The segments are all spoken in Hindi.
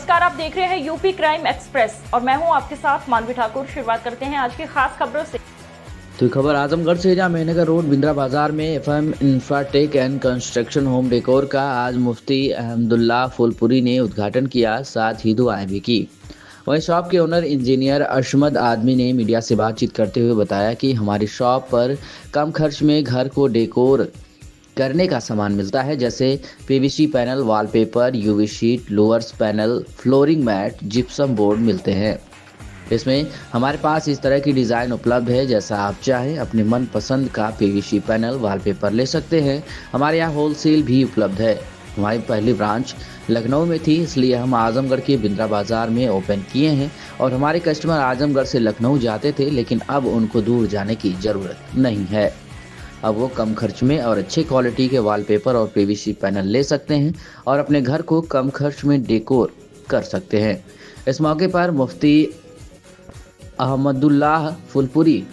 नमस्कार, आप देख रहे हैं यूपी क्राइम एक्सप्रेस और मैं हूं आपके साथ मानवी ठाकुर। शुरुआत करते हैं आज की खास खबरों से। तो खबर आजमगढ़ से, जहाँ महीनगर रोड बिंद्रा बाजार में FM Infratech and construction home decor का आज मुफ्ती अहमदुल्ला फुलपुरी ने उद्घाटन किया, साथ ही दुआएं भी की। वहीं शॉप के ओनर इंजीनियर अशमद आदमी ने मीडिया से बातचीत करते हुए बताया कि हमारी शॉप पर कम खर्च में घर को डेकोर करने का सामान मिलता है, जैसे PVC panel, wallpaper, UV sheet, louvres panel, flooring mat, gypsum board मिलते हैं। इसमें हमारे पास इस तरह की डिज़ाइन उपलब्ध है, जैसा आप चाहें अपने मन पसंद का पीवीसी पैनल, वॉलपेपर ले सकते हैं। हमारे यहाँ होलसेल भी उपलब्ध है। हमारी पहली ब्रांच लखनऊ में थी, इसलिए हम आजमगढ़ के बिंद्रा बाजार में ओपन किए हैं और हमारे कस्टमर आजमगढ़ से लखनऊ जाते थे, लेकिन अब उनको दूर जाने की ज़रूरत नहीं है। अब वो कम खर्च में और अच्छे क्वालिटी के वॉलपेपर और पीवीसी पैनल ले सकते हैं और अपने घर को कम खर्च में डेकोर कर सकते हैं। इस मौके पर मुफ्ती अहमदुल्ला फुलपुरी,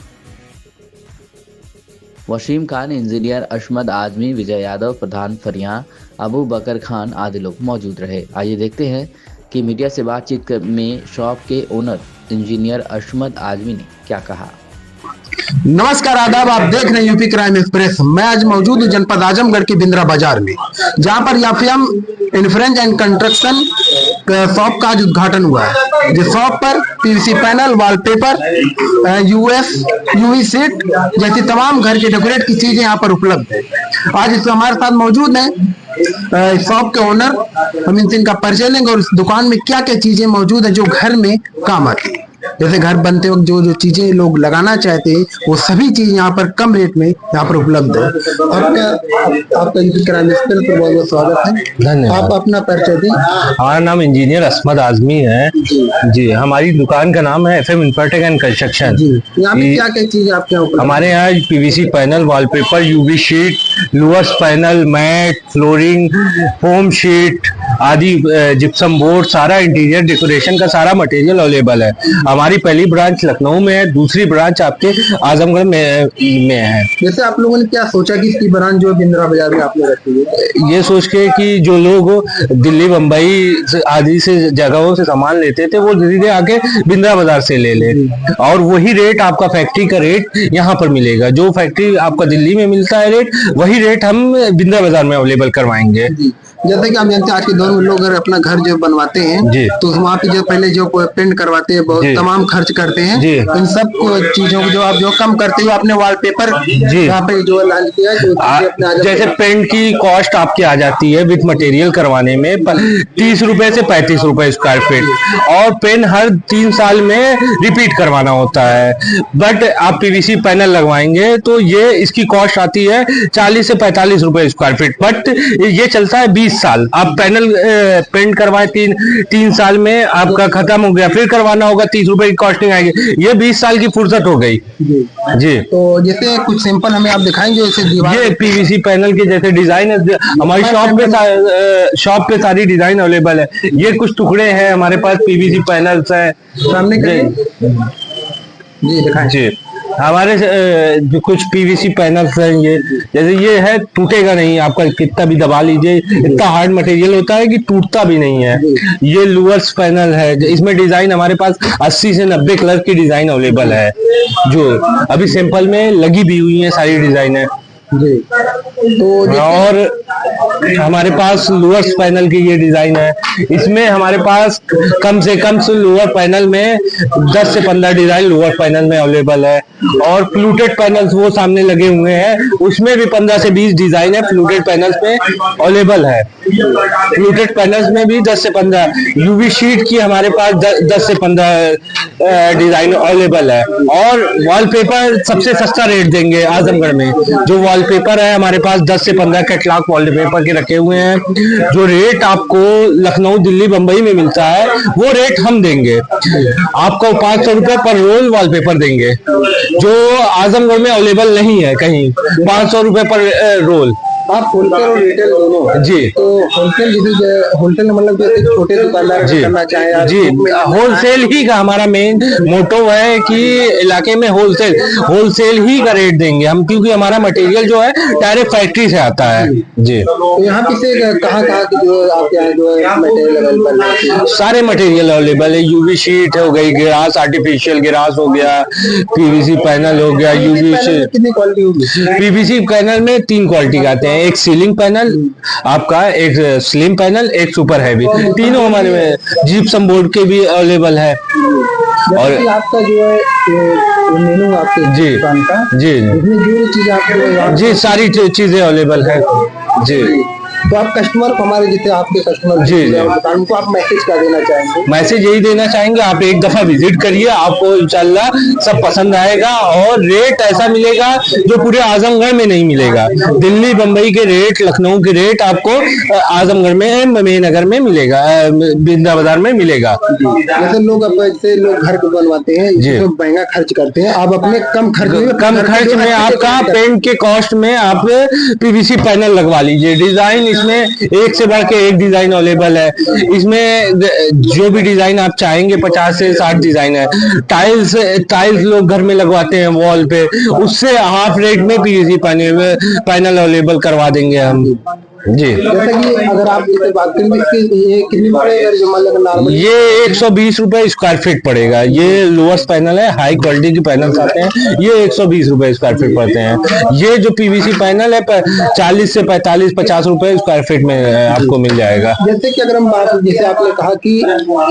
वसीम खान, इंजीनियर अशमद आदमी, विजय यादव, प्रधान फरियां, अबू बकर खान आदि लोग मौजूद रहे। आइए देखते हैं कि मीडिया से बातचीत में शॉप के ओनर इंजीनियर अशमद आदमी ने क्या कहा। नमस्कार, आदाब। आप देख रहे हैं यूपी क्राइम एक्सप्रेस। मैं आज मौजूद हूँ जनपद आजमगढ़ के बिंद्रा बाजार में, जहाँ पर FM Infratech and construction shop का आज उद्घाटन हुआ है। जिस शॉप पर PVC panel, wallpaper, UV sheet जैसी तमाम घर के डेकोरेट की चीजें यहाँ पर उपलब्ध है। आज इस हमारे साथ मौजूद है शॉप के ओनर। हम इनसे इनका परिचय लेंगे और इस दुकान में क्या क्या चीजें मौजूद है जो घर में काम आती है। जैसे घर बनते वक्त जो जो चीजें लोग लगाना चाहते हैं, वो सभी चीज यहाँ पर कम रेट में यहाँ पर उपलब्ध है। आपका यूपी क्राइम एक्सप्रेस पर बहुत बहुत स्वागत है। धन्यवाद। आप अपना परिचय दें। हमारा नाम इंजीनियर अशमद आजमी है जी। हमारी दुकान का नाम है एफएम इंफ्राटेक एंड कंस्ट्रक्शन। यहाँ पे क्या क्या चीज आपके यहाँ? हमारे यहाँ PVC panel, wallpaper, UV sheet, louvres panel, mat, flooring, foam sheet आदि, जिप्सम बोर्ड, सारा इंटीरियर डेकोरेशन का सारा मटेरियल अवेलेबल है। हमारी पहली ब्रांच लखनऊ में है, दूसरी ब्रांच आपके आजमगढ़ में है। जैसे आप लोगों ने क्या सोचा कि इसकी ब्रांच जो बिंद्रा बाजार में आपने रखी है? ये सोच के कि जो लोग दिल्ली, बम्बई आदि से जगहों से सामान लेते थे, वो धीरे धीरे आके बिंद्रा बाजार से ले ले, और वही रेट आपका फैक्ट्री का रेट यहाँ पर मिलेगा। जो फैक्ट्री आपका दिल्ली में मिलता है रेट, वही रेट हम बिंद्रा बाजार में अवेलेबल करवाएंगे। जैसे कि हम जानते हैं आज के दौर में लोग अगर अपना घर जो बनवाते हैं तो वहाँ पे जो पहले जो पेंट करवाते हैं, बहुत तमाम खर्च करते हैं। इन सब चीजों को जो आप जो कम करते हो, अपने वॉलपेपर यहाँ पे जो लाल किया, जैसे पेंट की कॉस्ट आपकी आ जाती है विद मटेरियल करवाने में 30 रुपए से 35 रुपए स्क्वायर फीट, और पेन हर 3 साल में रिपीट करवाना होता है। बट आप पीवीसी पैनल लगवाएंगे तो ये इसकी कॉस्ट आती है 40 से 45 रुपए स्क्वायर फीट, बट ये चलता है 20 साल। आप पैनल पेंट करवाए 3 साल में आपका खत्म हो गया, फिर करवाना होगा, 30 रुपए की कॉस्टिंग आएगी। ये 20 साल की फुर्सत हो गई जी। तो जैसे कुछ सिंपल हमें आप दिखाएंगे, जैसे ये पीवीसी पैनल के जैसे डिजाइन है हमारी शॉप पे सारी डिजाइन अवेलेबल है। ये कुछ टुकड़े हैं हमारे पास पीवीसी पैनल्स है सामने जी दिखाएं जी। हमारे जो कुछ पीवीसी पैनल्स हैं, ये जैसे ये है, टूटेगा नहीं, आपका कितना भी दबा लीजिए, इतना हार्ड मटेरियल होता है कि टूटता भी नहीं है। ये लोअर्स पैनल है, इसमें डिजाइन हमारे पास 80 से 90 कलर की डिजाइन अवेलेबल है, जो अभी सैंपल में लगी भी हुई है सारी डिजाइन है जी। तो और हमारे पास लोअर्स पैनल की ये डिजाइन है। इसमें हमारे पास कम से कम लोअर पैनल में 10 से 15 डिजाइन लोअर पैनल में अवेलेबल है, और फ्लूटेड पैनल्स वो सामने लगे हुए हैं, उसमें भी 15 से 20 डिजाइन है फ्लूटेड पैनल्स में अवेलेबल है। फ्लूटेड पैनल्स में भी 10 से 15, यूवी शीट की हमारे पास 10 से 15 डिजाइन अवेलेबल है। और वॉलपेपर सबसे सस्ता रेट देंगे आजमगढ़ में। जो वॉलपेपर है हमारे पास 10 से 15 कैटलॉग वॉलपेपर के रखे हुए हैं। जो रेट आपको लखनऊ, दिल्ली, बम्बई में मिलता है, वो रेट हम देंगे आपको। 500 रुपए पर रोल वॉलपेपर देंगे, जो आजमगढ़ में अवेलेबल नहीं है कहीं। 500 रुपए पर रोल आप होलसेल और रिटेल दोनों जी। तो होलसेल होलसेल मतलब जैसे छोटे दुकानदार जी करना चाहे या जी, होलसेल ही का हमारा मेन मोटो है कि इलाके में होलसेल ही का रेट देंगे हम, क्योंकि हमारा मटेरियल जो है डायरेक्ट फैक्ट्री से आता है जी। तो यहाँ किसे कहाँ की जो आपके यहाँ जो है मटेरियल अवेलेबल है? सारे मटेरियल अवेलेबल है। यूवी शीट हो गई, गिलास आर्टिफिशियल गिलास हो गया, पीवीसी पैनल हो गया, यूवी शीट। कितनी क्वालिटी होगी? पीवीसी पैनल में 3 क्वालिटी के आते हैं, एक सीलिंग पैनल आपका, एक स्लिम पैनल, एक सुपर हैवी। तीनों हमारे में जिप्सम बोर्ड के भी अवेलेबल है। और आपका जो है मेनू आपके जी दुकान का जी इसमें जो चीज आपको जी सारी चीजें अवेलेबल है जी। तो आप कस्टमर को, हमारे जितने आपके कस्टमर जी, जी। दुकान को आप मैसेज क्या देना चाहेंगे? मैसेज यही देना चाहेंगे, आप एक दफा विजिट करिए, आपको इंशाल्लाह सब पसंद आएगा और रेट ऐसा मिलेगा जो पूरे आजमगढ़ में नहीं मिलेगा। दिल्ली बम्बई के रेट, लखनऊ के रेट आपको आजमगढ़ में, ममेनगर में मिलेगा, बिंद्रा बाजार में मिलेगा। जैसे लोग घर को बनवाते हैं जी। इसमें महंगा खर्च करते हैं, आप अपने कम खर्च में आपका पेंट के कॉस्ट में आप पीवीसी पैनल लगवा लीजिए। डिजाइन इसमें एक से बढ़ के एक डिजाइन अवेलेबल है। इसमें जो भी डिजाइन आप चाहेंगे 50 से 60 डिजाइन है। टाइल्स लोग घर में लगवाते हैं वॉल पे, उससे हाफ रेट में पीवीसी पैनल अवेलेबल करवा देंगे हम जी। जैसा कि अगर आप जैसे बात करें ये कितनी पड़ेगा जो मतलब नॉर्मल? ये 120 रुपए स्क्वायर फीट पड़ेगा। ये लोअर्स पैनल है, हाई क्वालिटी के पैनल्स आते हैं, ये 120 रुपए स्क्वायर फीट पड़ते हैं। ये जो पीवीसी पैनल है 40 से 45-50 रुपए स्क्वायर फीट में आपको मिल जाएगा। जैसे कि अगर हम बात, जैसे आपने कहा कि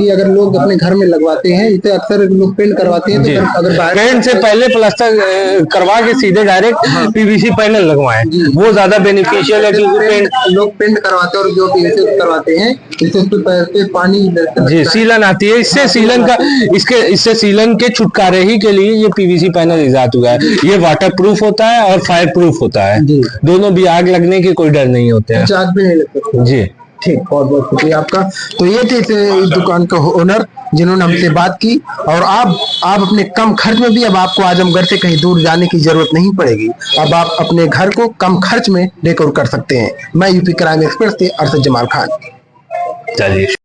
अगर लोग अपने घर में लगवाते हैं, इसे अक्सर लोग पेंट करवाते हैं, तो अगर पेंट से पहले प्लास्टर करवा के सीधे डायरेक्ट पीवीसी पैनल लगवाएं, वो ज्यादा बेनिफिशियल है, क्योंकि लोग पेंट करवाते हैं और जो पीवीसी करवाते हैं इससे पानी जी सीलन आती है। इससे सीलन के छुटकारे ही के लिए ये पीवीसी पैनल इजाद हुआ है। ये वाटर प्रूफ होता है और फायर प्रूफ होता है, दोनों भी, आग लगने के कोई डर नहीं होते हैं। आग भी नहीं लगती जी। ठीक, बहुत बहुत शुक्रिया आपका। तो ये थे इस दुकान का ओनर जिन्होंने हमसे बात की। और आप अपने कम खर्च में भी, अब आपको आजमगढ़ से कहीं दूर जाने की जरूरत नहीं पड़ेगी। अब आप अपने घर को कम खर्च में डेकोर कर सकते हैं। मैं यूपी क्राइम एक्सप्रेस से अरशद जमाल खान। चलिए।